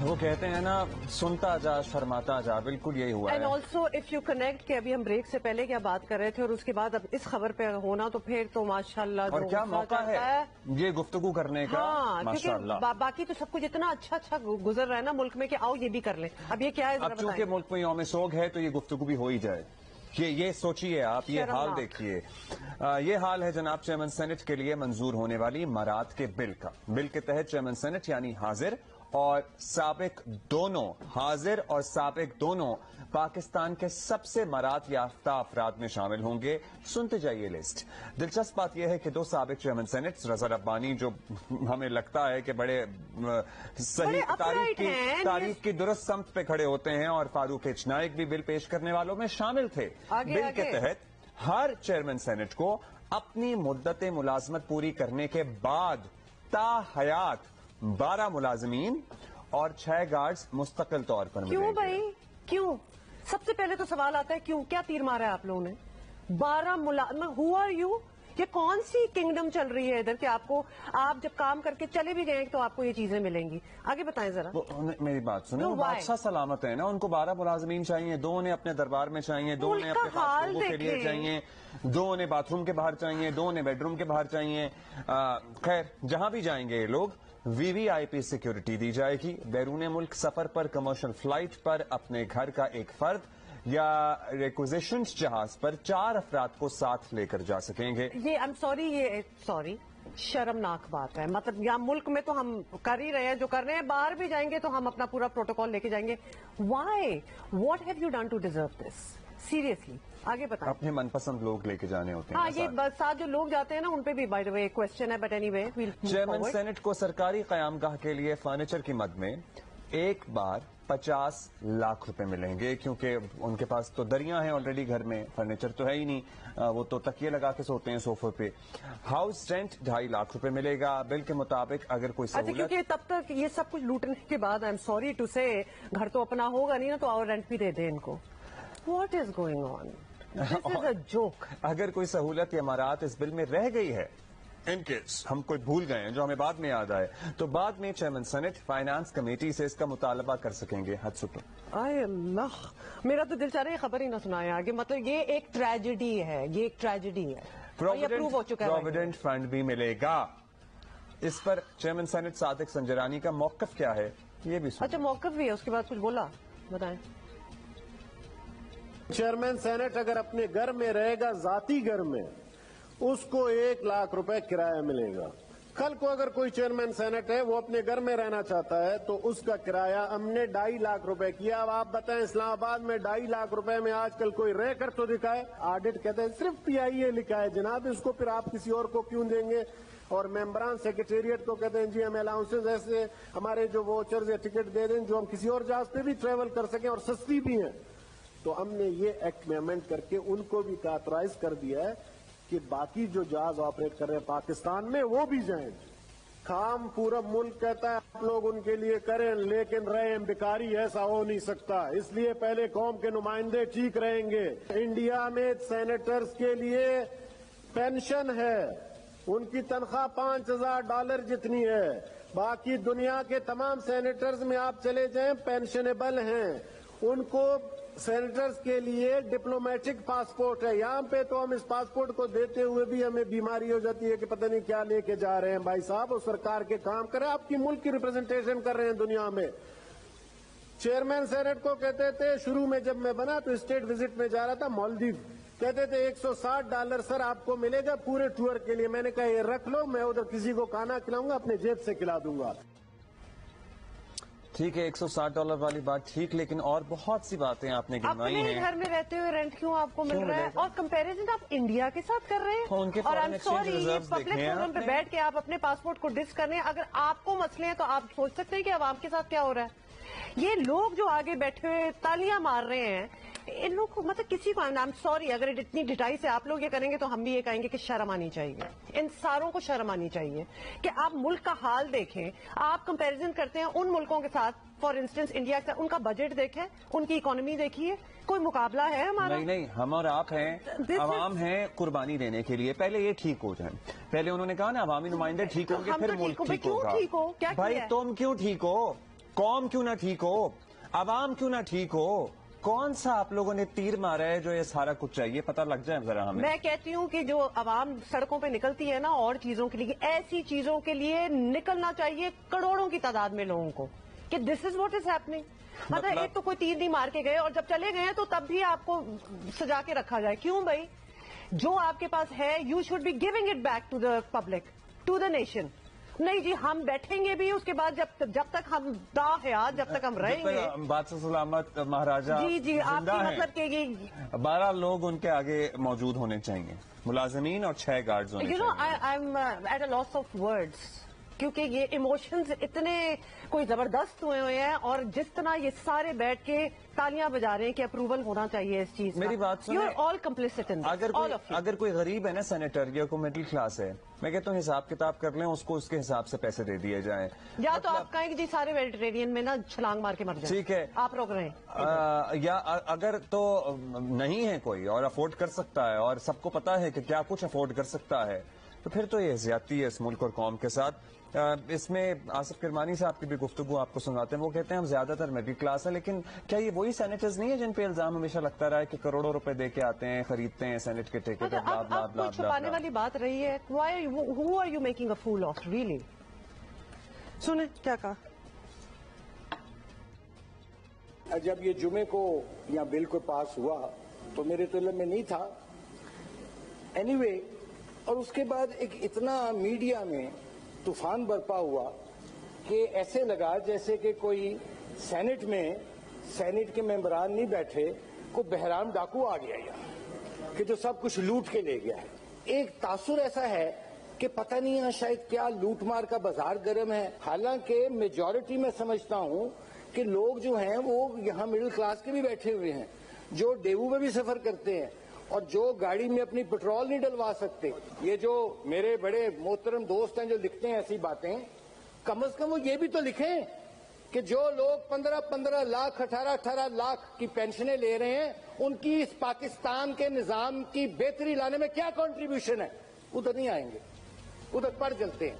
وہ کہتے ہیں نا سنتا جا شرماتا جا، بالکل یہی ہوا ہے. And also if you connect کہ ابھی ہم بریک سے پہلے کیا بات کر رہے تھے اور اس کے بعد اب اس خبر پہ ہونا تو پھر تو ماشاءاللہ اور کیا موقع ہے یہ گفتگو کرنے کا. کیونکہ باقی تو سب کچھ اتنا اچھا گزر رہا ہے نا ملک میں کہ آؤ یہ بھی کر لیں. اب یہ کیا ہے اب چونکہ ملک میں یوم سوگ ہے تو یہ گفتگو بھی ہو ہی جائے. یہ سوچیے آپ، یہ حال دیکھیے. یہ حال ہے جناب چیئرمین سینٹ کے لیے منظور ہونے والی امارات کے بل کا. بل کے تحت چیئرمین سینٹ یعنی حاضر اور سابق دونوں پاکستان کے سب سے مراد یافتہ افراد میں شامل ہوں گے. سنتے جائیے لسٹ. دلچسپ بات یہ ہے کہ دو سابق چیئرمین سینٹ رضا ربانی جو ہمیں لگتا ہے کہ بڑے صحیح تاریخ کی درست سمت پہ کھڑے ہوتے ہیں، اور فاروق ایچ نائک بھی بل پیش کرنے والوں میں شامل تھے. بل کے تحت ہر چیئرمین سینٹ کو اپنی مدت ملازمت پوری کرنے کے بعد تا حیات 12 ملازمین اور 6 گارڈز مستقل طور پر ملیں گے. کیوں بھائی کیوں؟ سب سے پہلے تو سوال آتا ہے کیوں؟ کیا تیر مارا ہے آپ لوگوں نے؟ 12 ملازم. Who are you? یہ کون سی کنگڈم چل رہی ہے ادھر کہ آپ جب کام کر کے چلے بھی گئے تو آپ کو یہ چیزیں ملیں گی؟ آگے بتائیں ذرا. میری بات سنیں، وہ بادشاہ سلامت ہے نا، ان کو 12 ملازمین چاہیے. 2 انہیں اپنے دربار میں چاہیے، 2 انہیں اپنے خاصوں کے لیے چاہیے، 2 انہیں باتھ روم کے باہر چاہیے، 2 انہیں بیڈ روم کے باہر چاہیے. خیر جہاں بھی جائیں گے یہ لوگ وی وی آئی پی سیکیورٹی دی جائے گی. بیرون ملک سفر پر کمرشل فلائٹ پر اپنے گھر کا ایک فرد یا ریکوزیشنز جہاز پر 4 افراد کو ساتھ لے کر جا سکیں گے. یہ سوری شرمناک بات ہے. مطلب یہاں ملک میں تو ہم کر ہی رہے ہیں جو کر رہے ہیں، باہر بھی جائیں گے تو ہم اپنا پورا پروٹوکول لے کے جائیں گے. Why? What have you done to deserve this? Seriously آگے بتائیں. اپنے من پسند لوگ لے کے جانے ہوتے ہیں. ہاں یہ ساتھ جو لوگ جاتے ہیں نا ان پہ بھی بائی دا وے کوسچن ہے، but any way. Chairman senate کو سرکاری قیام گاہ کے لیے فرنیچر کی مد میں ایک بار 50 لاکھ روپے ملیں گے، کیونکہ ان کے پاس تو دریاں ہیں آلریڈی گھر میں، فرنیچر تو ہے ہی نہیں، وہ تو تکیے لگا کے سوتے ہیں صوفے پہ. ہاؤس رینٹ 2.5 لاکھ روپے ملے گا. بل کے مطابق اگر کوئی سہولت، کیونکہ تب تک یہ سب کچھ لوٹنے کے بعد آئی ایم سوری ٹو سے گھر تو اپنا ہوگا نہیں نا، تو اور رینٹ بھی دے دیں ان کو. What is going on? This is a joke. اگر کوئی سہولت یا امارات اس بل میں رہ گئی ہے، ان کیس ہم کوئی بھول گئے ہیں جو ہمیں بعد میں یاد آئے، تو بعد میں چیئرمین سینٹ فائنانس کمیٹی سے اس کا مطالبہ کر سکیں گے. حد سکو. آئے اللہ، میرا تو دل چاہ رہا ہے خبر ہی نہ سنائے آگے. مطلب یہ ایک ٹریجڈی ہے، یہ ایک ٹریجڈی ہے. پروویڈنٹ فنڈ بھی ملے گا. اس پر چیئرمین سینٹ صادق سنجرانی کا موقف کیا ہے یہ بھی سنیں. اچھا موقف بھی ہے، اس کے بعد کچھ بولا، بتائیں. چیئرمین سینٹ اگر اپنے گھر میں رہے گا، ذاتی گھر میں، اس کو 1 لاکھ روپے کرایہ ملے گا. کل کو اگر کوئی چیئرمین سینٹ ہے وہ اپنے گھر میں رہنا چاہتا ہے تو اس کا کرایہ ہم نے 2.5 لاکھ روپے کیا. اب آپ بتائیں اسلام آباد میں 2.5 لاکھ روپے میں آج کل کوئی رہ کر تو دکھائے. آڈٹ کہتے ہیں صرف پی آئی اے لکھا ہے جناب، اس کو پھر آپ کسی اور کو کیوں دیں گے؟ اور ممبران سیکریٹریٹ کو کہتے ہیں جی ہم الاؤنسز ایسے ہمارے جو ووچرز یا ٹکٹ دے دیں جو ہم کسی اور جہاز پہ بھی ٹریول کر سکیں اور سستی بھی ہیں. تو ہم نے یہ ایکٹ میں امینڈ کر کے ان کو بھی آتھورائز کر دیا ہے کہ باقی جو جہاز آپریٹ کر رہے ہیں پاکستان میں وہ بھی جائیں. کام پورا ملک کہتا ہے آپ لوگ ان کے لیے کریں، لیکن رہیں بیکاری ایسا ہو نہیں سکتا. اس لیے پہلے قوم کے نمائندے ٹھیک رہیں گے. انڈیا میں سینیٹرز کے لیے پینشن ہے، ان کی تنخواہ $5,000 جتنی ہے. باقی دنیا کے تمام سینیٹرز میں آپ چلے جائیں پینشنیبل ہیں. ان کو سینیٹرز کے لیے ڈپلومیٹک پاسپورٹ ہے. یہاں پہ تو ہم اس پاسپورٹ کو دیتے ہوئے بھی ہمیں بیماری ہو جاتی ہے کہ پتہ نہیں کیا لے کے جا رہے ہیں. بھائی صاحب وہ سرکار کے کام کریں، آپ کی ملک کی ریپرزنٹیشن کر رہے ہیں دنیا میں. چیئرمین سینٹ کو کہتے تھے شروع میں جب میں بنا تو اسٹیٹ وزٹ میں جا رہا تھا مالدیو، کہتے تھے $160 سر آپ کو ملے گا پورے ٹور کے لیے. میں نے کہا یہ رکھ لو، میں ادھر کسی کو کھانا کھلاؤں گا، اپنے جیب سے کھلا دوں گا. ٹھیک ہے $160 والی بات ٹھیک، لیکن اور بہت سی باتیں آپ نے گنوائی ہیں. اپنے گھر میں رہتے ہوئے رینٹ کیوں آپ کو مل رہا ہے؟ اور کمپیریزن آپ انڈیا کے ساتھ کر رہے ہیں. ان کے اور foreign exchange reserves public forum پہ بیٹھ کے آپ اپنے پاسپورٹ کو ڈس کر رہے ہیں. اگر آپ کو مسئلے ہیں تو آپ سوچ سکتے ہیں کہ عوام کے ساتھ کیا ہو رہا ہے. یہ لوگ جو آگے بیٹھے ہوئے تالیاں مار رہے ہیں، ان لوگ کو مطلب کسی کو I'm sorry اگر اتنی ڈٹائی سے آپ لوگ یہ کریں گے تو ہم بھی یہ کہیں گے کہ شرم آنی چاہیے. ان ساروں کو شرم آنی چاہیے کہ آپ ملک کا حال دیکھیں. آپ کمپیریزن کرتے ہیں ان ملکوں کے ساتھ، فار انسٹنس انڈیا کا، ان کا بجٹ دیکھیں، ان کی اکانومی دیکھیے. کوئی مقابلہ ہے ہمارا؟ نہیں، ہم اور آپ ہیں، عوام ہیں قربانی دینے کے لیے. پہلے یہ ٹھیک ہو جائیں. پہلے انہوں نے کہا نا عوامی نمائندے ٹھیک ہوں گے پھر ملک ٹھیک ہوگا. بھائی تم کیوں ٹھیک ہو؟ قوم کیوں نہ ٹھیک ہو, عوام کیوں نہ ٹھیک ہو, کون سا آپ لوگوں نے تیر مارا ہے جو یہ سارا کچھ چاہیے, پتہ لگ جائے ذرا ہمیں. میں کہتی ہوں کہ جو عوام سڑکوں پہ نکلتی ہے نا اور چیزوں کے لیے, ایسی چیزوں کے لیے نکلنا چاہیے کروڑوں کی تعداد میں لوگوں کو, کہ دس از واٹ از ہیپننگ. مطلب ایک تو کوئی تیر نہیں مار کے گئے اور جب چلے گئے ہیں تو تب بھی آپ کو سجا کے رکھا جائے. کیوں بھائی, جو آپ کے پاس ہے you should be giving it back to the public, to the nation. نہیں جی ہم بیٹھیں گے بھی اس کے بعد جب تک ہم حیات جب تک ہم رہیں گے. بادشاہ سلامت مہاراجہ جی آپ کی مطلب کہ یہ 12 لوگ ان کے آگے موجود ہونے چاہیے, ملازمین اور 6 گارڈز ہونے یو نو چاہیے. I am at a loss of words, کیونکہ یہ ایموشنز اتنے کوئی زبردست ہوئے ہیں, اور جس طرح یہ سارے بیٹھ کے تالیاں بجا رہے ہیں کہ اپروول ہونا چاہیے اس چیز کا. میری بات سنیں, you are all complicit in this, all of you. اگر کوئی غریب ہے نا سینیٹر, یا کوئی مڈل کلاس ہے, میں کہتا ہوں حساب کتاب کر لیں, اس کو اس کے حساب سے پیسے دے دیے جائیں. یا تو آپ کہیں کہ جی سارے میڈیٹرینین میں نا چھلانگ مار کے مر جائیں, ٹھیک ہے, آپ روک رہے ہیں. یا اگر تو نہیں ہے کوئی اور افورڈ کر سکتا ہے اور سب کو پتا ہے کہ کیا کچھ افورڈ کر سکتا ہے, تو پھر تو یہ زیادتی ہے اس ملک اور قوم کے ساتھ. اس میں آصف کرمانی صاحب کی بھی گفتگو آپ کو سناتے ہیں, وہ کہتے ہیں ہم زیادہ تر مڈل کلاس ہیں, لیکن کیا یہ وہی سینیٹرز نہیں ہیں جن پہ الزام ہمیشہ لگتا رہا ہے کہ کروڑوں روپے دے کے آتے ہیں, خریدتے ہیں سینیٹ کے ٹھیکے پہ, بلا بلا اب بلا کوئی چھپانے والی بات رہی ہے. who are you making a fool of really? سنیں کیا کہا. جب یہ جمعے کو یا بل کو پاس ہوا تو میرے تو علم میں نہیں تھا اینی وے, اور اس کے بعد ایک اتنا میڈیا میں طوفان برپا ہوا کہ ایسے لگا جیسے کہ کوئی سینٹ کے ممبران نہیں بیٹھے, کوئی بہرام ڈاکو آ گیا یہاں کہ جو سب کچھ لوٹ کے لے گیا ہے. ایک تاثر ایسا ہے کہ پتہ نہیں ہے شاید کیا لوٹ مار کا بازار گرم ہے, حالانکہ میجورٹی میں سمجھتا ہوں کہ لوگ جو ہیں وہ یہاں مڈل کلاس کے بھی بیٹھے ہوئے ہیں, جو ڈیوو میں بھی سفر کرتے ہیں اور جو گاڑی میں اپنی پیٹرول نہیں ڈلوا سکتے. یہ جو میرے بڑے محترم دوست ہیں جو لکھتے ہیں ایسی باتیں, کم از کم وہ یہ بھی تو لکھیں کہ جو لوگ 15 لاکھ 18 لاکھ کی پینشنیں لے رہے ہیں, ان کی اس پاکستان کے نظام کی بہتری لانے میں کیا کنٹریبیوشن ہے. ادھر نہیں آئیں گے, ادھر پڑ چلتے ہیں.